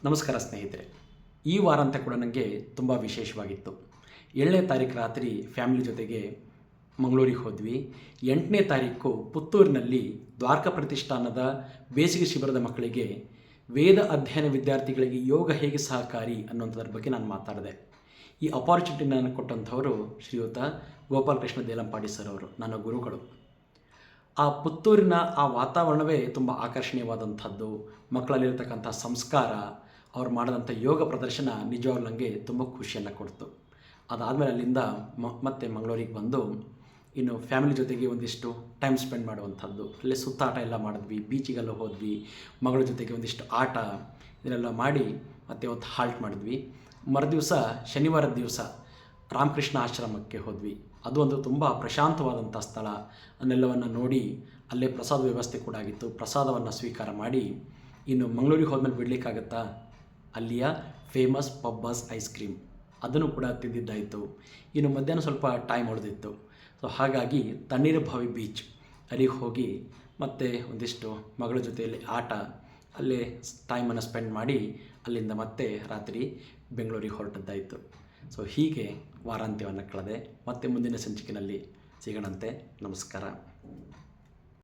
ನಮಸ್ಕಾರ ಸ್ನೇಹಿತರೆ. ಈ ವಾರಾಂತ ಕೂಡ ನನಗೆ ತುಂಬ ವಿಶೇಷವಾಗಿತ್ತು. 7ನೇ ತಾರೀಕು ರಾತ್ರಿ ಫ್ಯಾಮಿಲಿ ಜೊತೆಗೆ ಮಂಗಳೂರಿಗೆ ಹೋದ್ವಿ. 8ನೇ ತಾರೀಕು ಪುತ್ತೂರಿನಲ್ಲಿ ದ್ವಾರಕಾ ಪ್ರತಿಷ್ಠಾನದ ಬೇಸಿಗೆ ಶಿಬಿರದ ಮಕ್ಕಳಿಗೆ ವೇದ ಅಧ್ಯಯನ ವಿದ್ಯಾರ್ಥಿಗಳಿಗೆ ಯೋಗ ಹೇಗೆ ಸಹಕಾರಿ ಅನ್ನೋಂಥದ್ರ ಬಗ್ಗೆ ನಾನು ಮಾತಾಡಿದೆ. ಈ ಅಪಾರ್ಚುನಿಟಿ ನನಗೆ ಕೊಟ್ಟಂಥವರು ಶ್ರೀಯುತ ಗೋಪಾಲಕೃಷ್ಣ ದೇಲಂಪಾಡಿ ಸರ್ ಅವರು, ನನ್ನ ಗುರುಗಳು. ಆ ಪುತ್ತೂರಿನ ಆ ವಾತಾವರಣವೇ ತುಂಬ ಆಕರ್ಷಣೀಯವಾದಂಥದ್ದು. ಮಕ್ಕಳಲ್ಲಿರ್ತಕ್ಕಂಥ ಸಂಸ್ಕಾರ, ಅವ್ರು ಮಾಡಿದಂಥ ಯೋಗ ಪ್ರದರ್ಶನ ನಿಜವಾಗ್ಲೂ ನನಗೆ ತುಂಬ ಖುಷಿಯನ್ನು ಕೊಡ್ತು. ಅದಾದಮೇಲೆ ಅಲ್ಲಿಂದ ಮತ್ತೆ ಮಂಗಳೂರಿಗೆ ಬಂದು ಇನ್ನು ಫ್ಯಾಮಿಲಿ ಜೊತೆಗೆ ಒಂದಿಷ್ಟು ಟೈಮ್ ಸ್ಪೆಂಡ್ ಮಾಡುವಂಥದ್ದು. ಅಲ್ಲೇ ಸುತ್ತಾಟ ಎಲ್ಲ ಮಾಡಿದ್ವಿ, ಬೀಚಿಗೆಲ್ಲ ಹೋದ್ವಿ, ಮಗಳ ಜೊತೆಗೆ ಒಂದಿಷ್ಟು ಆಟ ಇದನ್ನೆಲ್ಲ ಮಾಡಿ ಮತ್ತೆ ಒಂದು ಹಾಲ್ಟ್ ಮಾಡಿದ್ವಿ. ಮರುದಿವಸ ಶನಿವಾರದ ದಿವಸ ರಾಮಕೃಷ್ಣ ಆಶ್ರಮಕ್ಕೆ ಹೋದ್ವಿ. ಅದು ಒಂದು ತುಂಬ ಪ್ರಶಾಂತವಾದಂಥ ಸ್ಥಳ. ಅನ್ನೆಲ್ಲವನ್ನು ನೋಡಿ ಅಲ್ಲೇ ಪ್ರಸಾದ ವ್ಯವಸ್ಥೆ ಕೂಡ ಆಗಿತ್ತು. ಪ್ರಸಾದವನ್ನು ಸ್ವೀಕಾರ ಮಾಡಿ ಇನ್ನು ಮಂಗಳೂರಿಗೆ ಹೋದ್ಮೇಲೆ ಬಿಡಲಿಕ್ಕಾಗತ್ತಾ, ಅಲ್ಲಿಯ ಫೇಮಸ್ ಪಬ್ಬಸ್ ಐಸ್ ಕ್ರೀಮ್ ಅದನ್ನು ಕೂಡ ತಿಂದಿದ್ದಾಯಿತು. ಇನ್ನು ಮಧ್ಯಾಹ್ನ ಸ್ವಲ್ಪ ಟೈಮ್ ಉಳಿದಿತ್ತು. ಸೊ ಹಾಗಾಗಿ ತಣ್ಣೀರುಬಾವಿ ಬೀಚ್ ಅಲ್ಲಿಗೆ ಹೋಗಿ ಮತ್ತೆ ಒಂದಿಷ್ಟು ಮಗಳ ಜೊತೆಯಲ್ಲಿ ಆಟ, ಅಲ್ಲೇ ಟೈಮನ್ನು ಸ್ಪೆಂಡ್ ಮಾಡಿ ಅಲ್ಲಿಂದ ಮತ್ತೆ ರಾತ್ರಿ ಬೆಂಗಳೂರಿಗೆ ಹೊರಟದ್ದಾಯಿತು. ಸೊ ಹೀಗೆ ವಾರಾಂತ್ಯವನ್ನು ಕಳೆದೆ. ಮತ್ತೆ ಮುಂದಿನ ಸಂಚಿಕೆಯಲ್ಲಿ ಸಿಗೋಣಂತೆ. ನಮಸ್ಕಾರ.